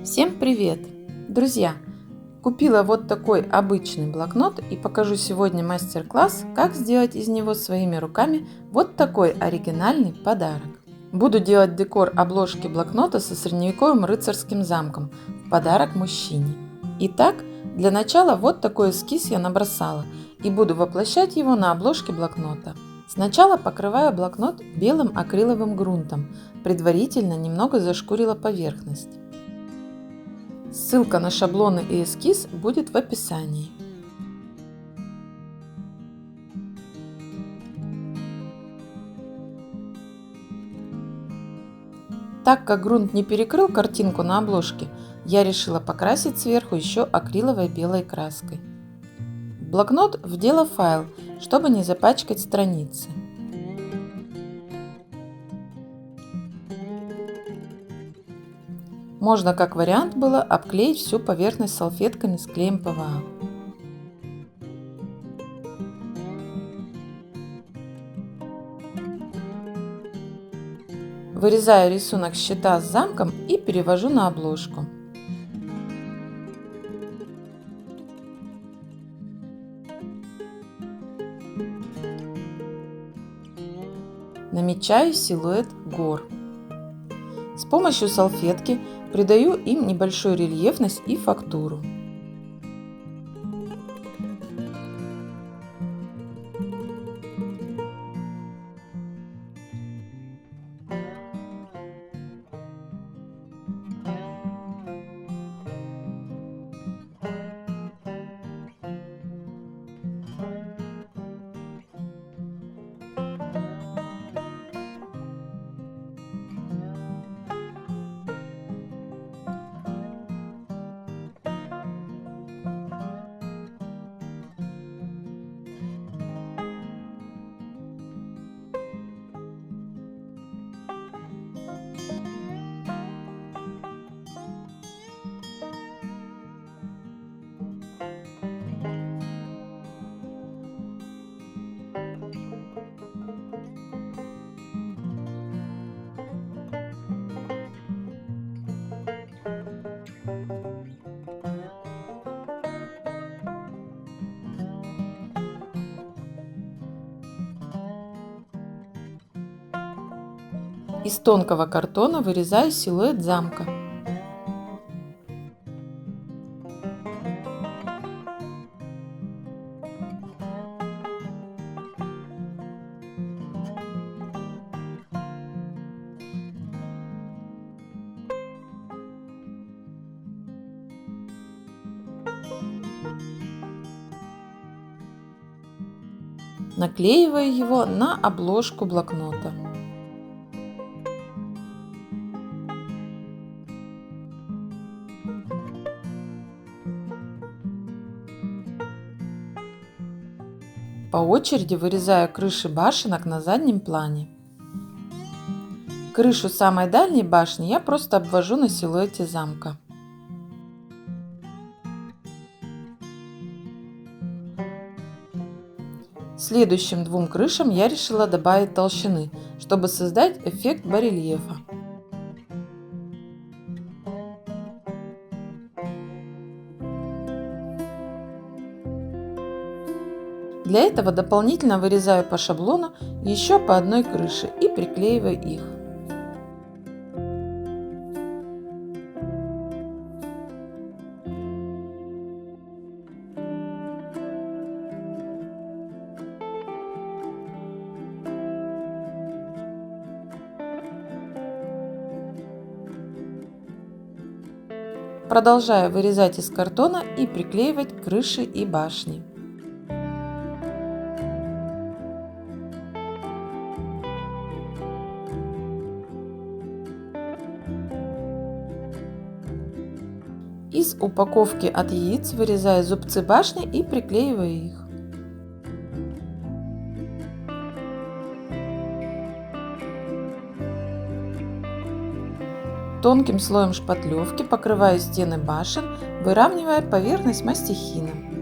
Всем привет! Друзья, купила вот такой обычный блокнот и покажу сегодня мастер-класс, как сделать из него своими руками вот такой оригинальный подарок. Буду делать декор обложки блокнота со средневековым рыцарским замком в подарок мужчине. Итак, для начала вот такой эскиз я набросала и буду воплощать его на обложке блокнота. Сначала покрываю блокнот белым акриловым грунтом, предварительно немного зашкурила поверхность. Ссылка на шаблоны и эскиз будет в описании. Так как грунт не перекрыл картинку на обложке, я решила покрасить сверху еще акриловой белой краской. В блокнот вдела файл, чтобы не запачкать страницы. Можно, как вариант было, обклеить всю поверхность салфетками с клеем ПВА. Вырезаю рисунок щита с замком и перевожу на обложку. Намечаю силуэт гор. С помощью салфетки придаю им небольшую рельефность и фактуру. Из тонкого картона вырезаю силуэт замка. Наклеиваю его на обложку блокнота. По очереди вырезаю крыши башенок на заднем плане. Крышу самой дальней башни я просто обвожу на силуэте замка. Следующим двум крышам я решила добавить толщины, чтобы создать эффект барельефа. Для этого дополнительно вырезаю по шаблону еще по одной крыше и приклеиваю их. Продолжаю вырезать из картона и приклеивать крыши и башни. Из упаковки от яиц вырезаю зубцы башни и приклеиваю их. Тонким слоем шпатлевки покрываю стены башен, выравнивая поверхность мастихином.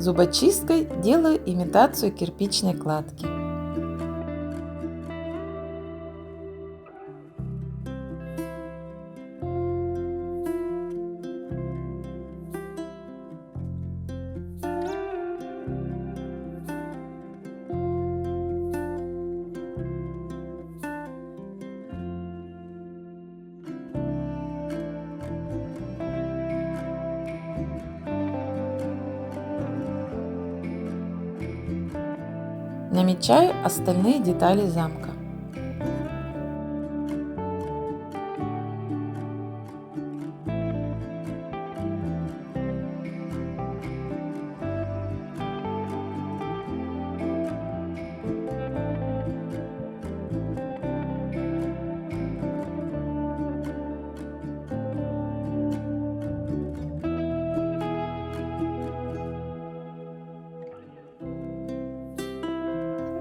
Зубочисткой делаю имитацию кирпичной кладки. Намечаю остальные детали замка.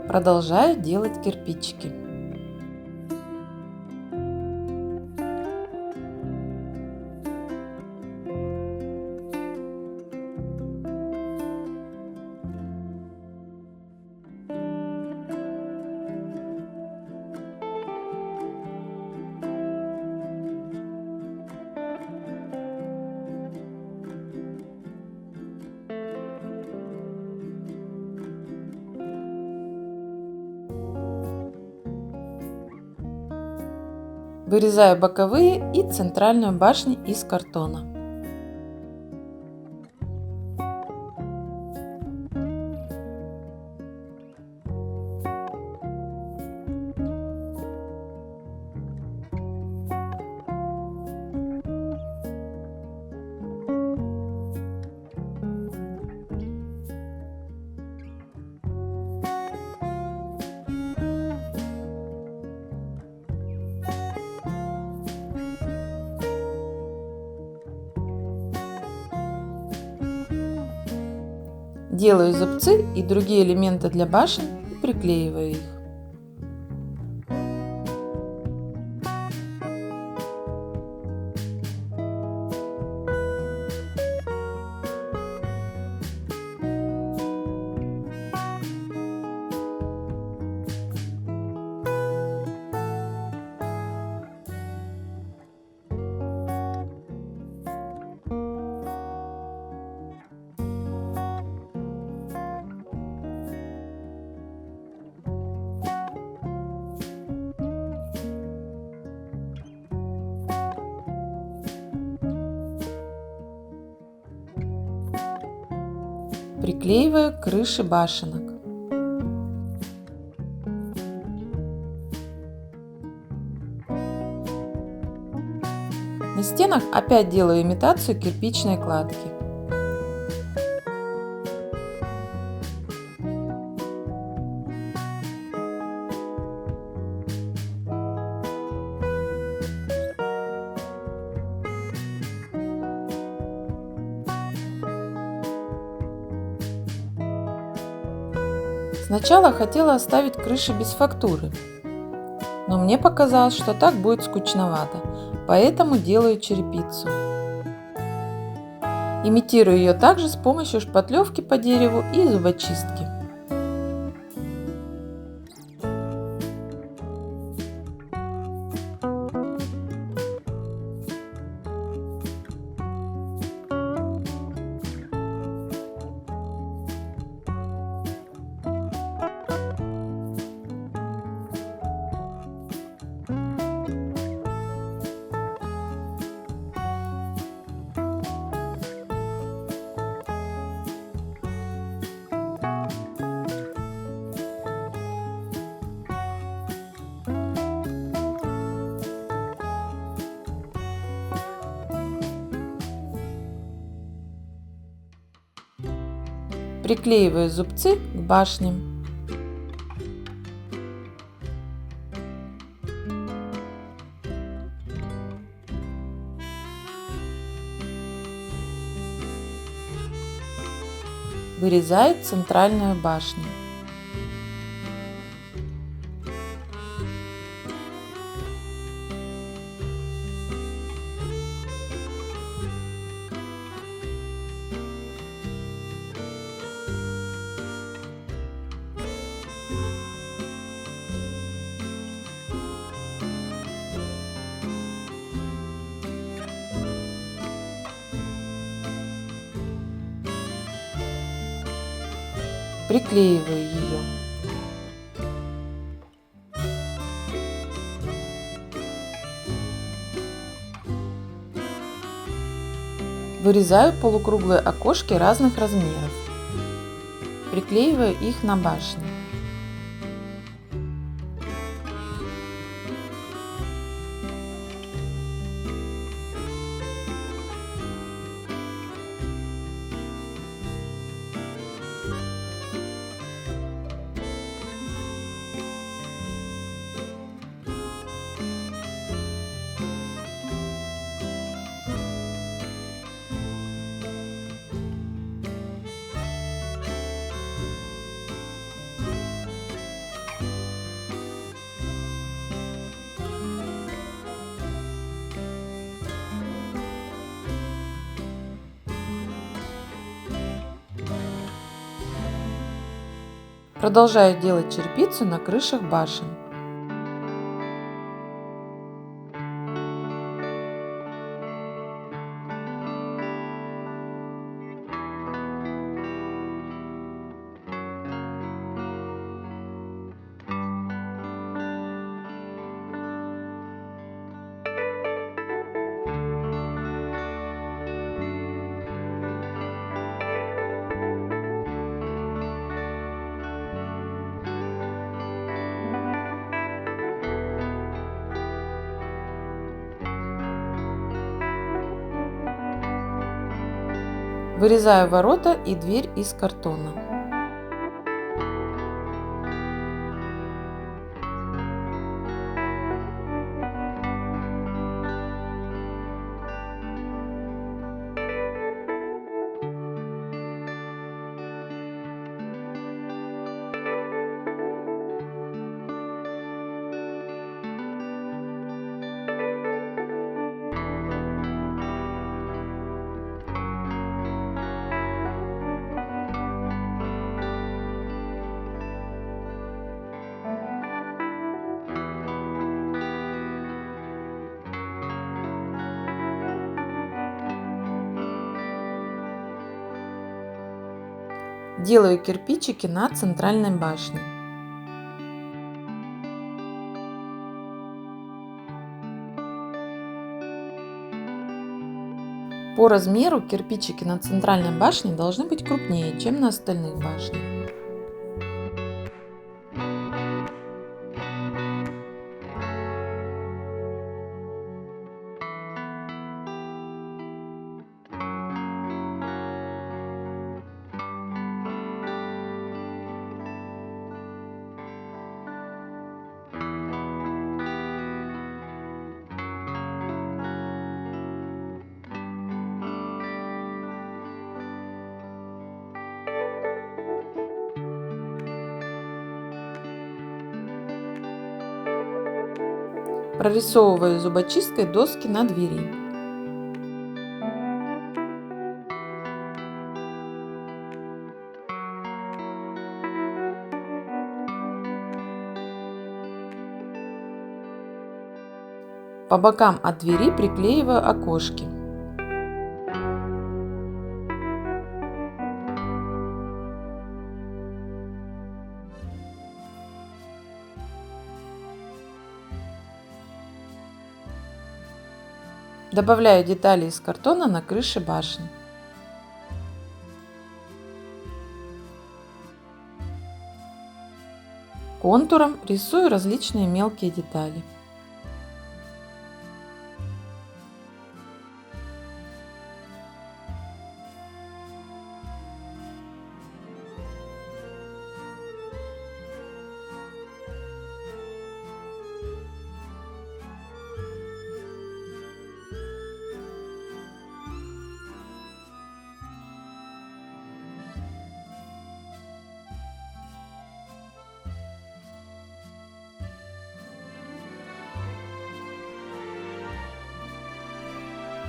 Продолжаю делать кирпичики. Вырезаю боковые и центральную башни из картона. Делаю зубцы и другие элементы для башен и приклеиваю их. Приклеиваю крыши башенок. На стенах опять делаю имитацию кирпичной кладки. Сначала хотела оставить крыши без фактуры, но мне показалось, что так будет скучновато, поэтому делаю черепицу. Имитирую ее также с помощью шпатлевки по дереву и зубочистки. Приклеиваю зубцы к башням. Вырезаю центральную башню. Приклеиваю ее. Вырезаю полукруглые окошки разных размеров. Приклеиваю их на башню. Продолжаю делать черепицу на крышах башен. Вырезаю ворота и дверь из картона. Делаю кирпичики на центральной башне. По размеру кирпичики на центральной башне должны быть крупнее, чем на остальных башнях. Прорисовываю зубочисткой доски на двери. По бокам от двери приклеиваю окошки. Добавляю детали из картона на крыше башни. Контуром рисую различные мелкие детали.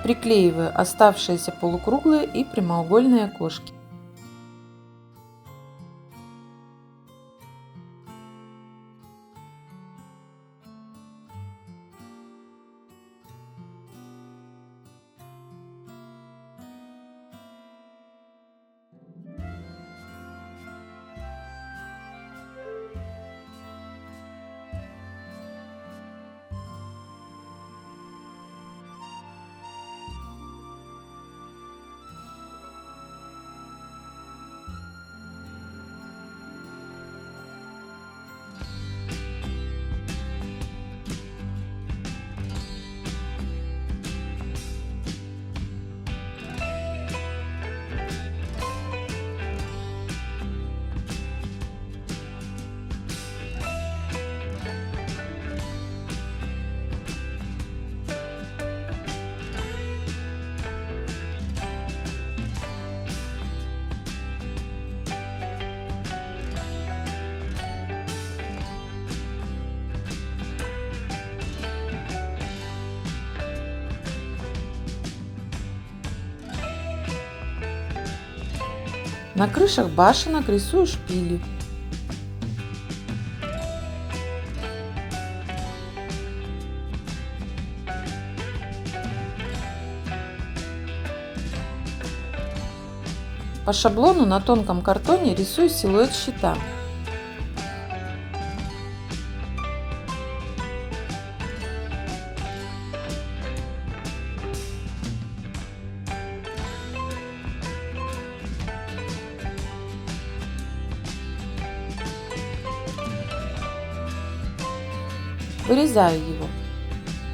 Приклеиваю оставшиеся полукруглые и прямоугольные окошки. На крышах башенок рисую шпили. По шаблону на тонком картоне рисую силуэт щита. Вырезаю его.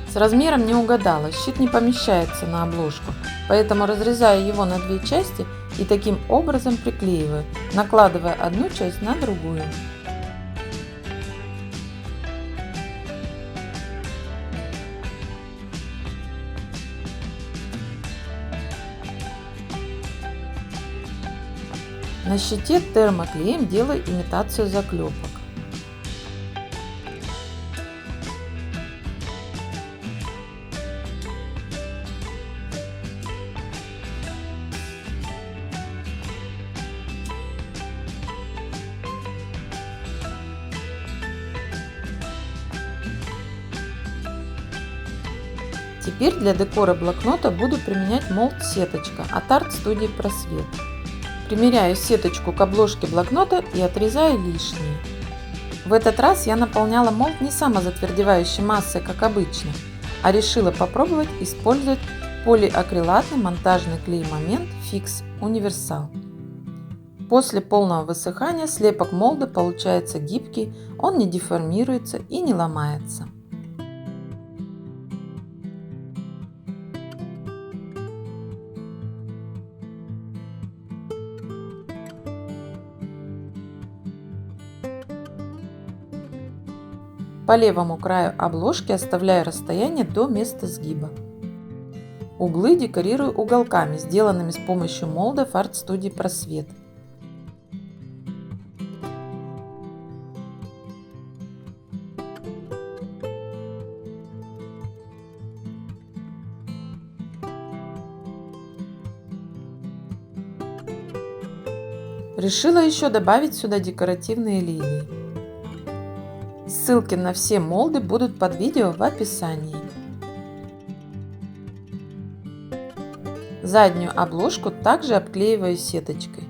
С размером не угадала, щит не помещается на обложку, поэтому разрезаю его на две части и таким образом приклеиваю, накладывая одну часть на другую. На щите термоклеем делаю имитацию заклепок. Теперь для декора блокнота буду применять молд сеточка от арт-студии Просвет. Примеряю сеточку к обложке блокнота и отрезаю лишнее. В этот раз я наполняла молд не самозатвердевающей массой, как обычно, а решила попробовать использовать полиакрилатный монтажный клей Момент Fix Универсал. После полного высыхания слепок молда получается гибкий, он не деформируется и не ломается. По левому краю обложки оставляю расстояние до места сгиба. Углы декорирую уголками, сделанными с помощью молдов арт-студии Просвет. Решила еще добавить сюда декоративные линии. Ссылки на все молды будут под видео в описании. Заднюю обложку также обклеиваю сеточкой.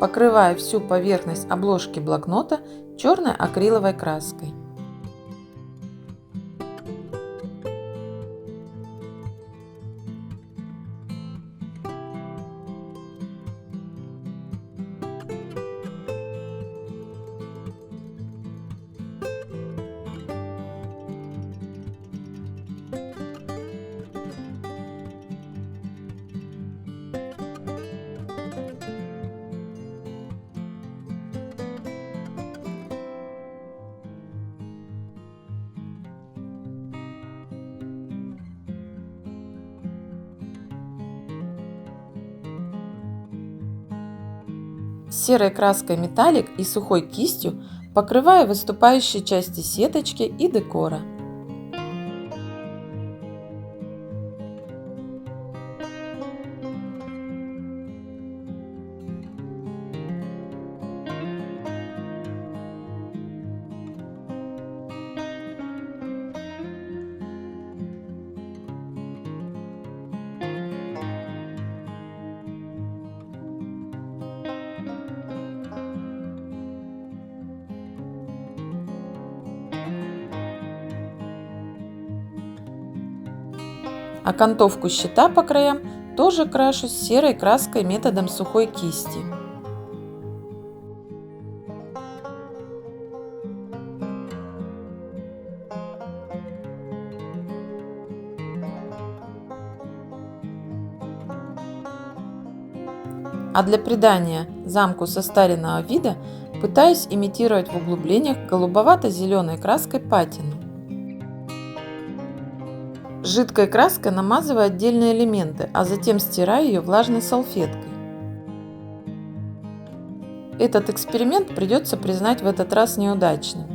Покрываю всю поверхность обложки блокнота черной акриловой краской. Серой краской металлик и сухой кистью покрываю выступающие части сеточки и декора. Окантовку щита по краям тоже крашу серой краской методом сухой кисти. А для придания замку состаренного вида пытаюсь имитировать в углублениях голубовато-зеленой краской патину. Жидкой краской намазываю отдельные элементы, а затем стираю ее влажной салфеткой. Этот эксперимент придется признать в этот раз неудачным.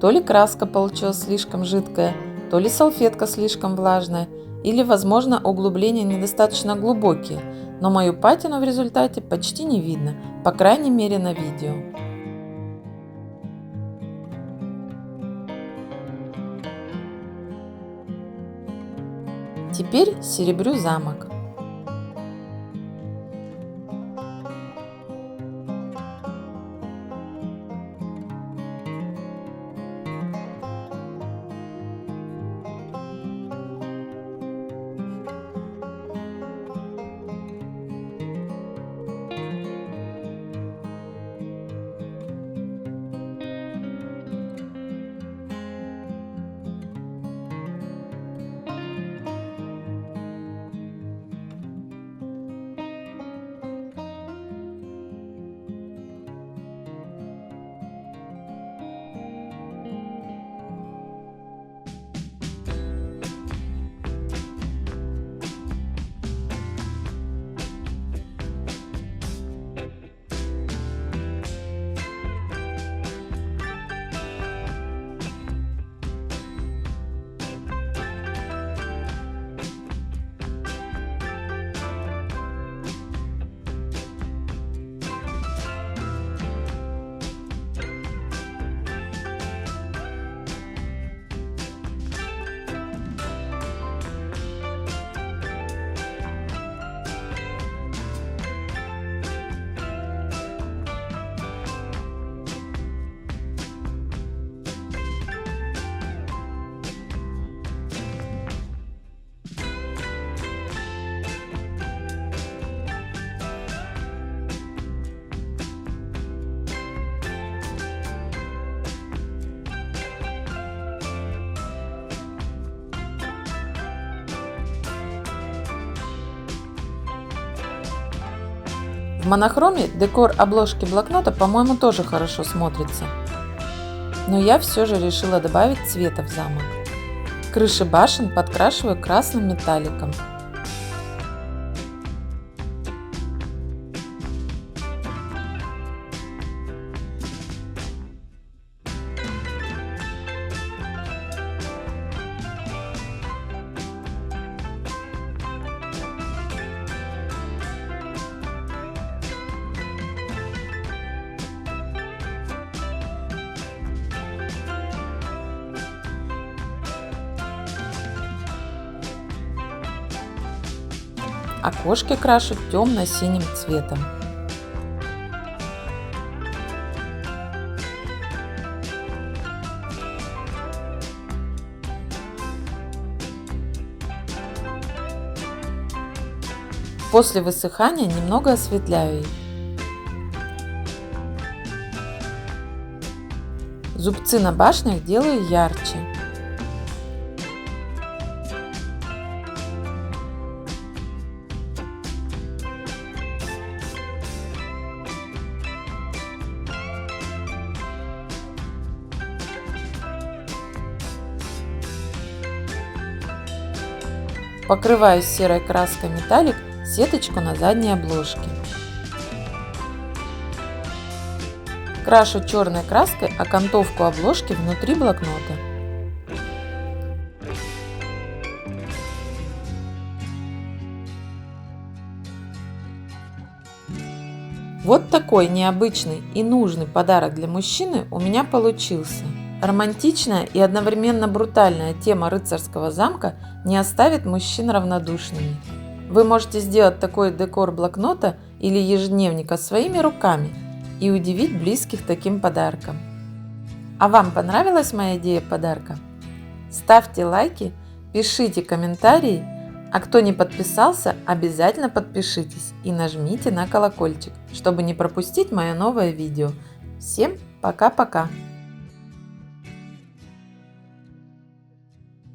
То ли краска получилась слишком жидкая, то ли салфетка слишком влажная, или, возможно, углубления недостаточно глубокие, но мою патину в результате почти не видно, по крайней мере на видео. Теперь серебрю замок. В монохроме декор обложки блокнота, по-моему, тоже хорошо смотрится. Но я все же решила добавить цвета в замок. Крыши башен подкрашиваю красным металликом. Окошки крашу темно-синим цветом. После высыхания немного осветляю их. Зубцы на башнях делаю ярче. Покрываю серой краской металлик сеточку на задней обложке. Крашу черной краской окантовку обложки внутри блокнота. Вот такой необычный и нужный подарок для мужчины у меня получился. Романтичная и одновременно брутальная тема рыцарского замка не оставит мужчин равнодушными. Вы можете сделать такой декор блокнота или ежедневника своими руками и удивить близких таким подарком. А вам понравилась моя идея подарка? Ставьте лайки, пишите комментарии, а кто не подписался, обязательно подпишитесь и нажмите на колокольчик, чтобы не пропустить мое новое видео. Всем пока-пока!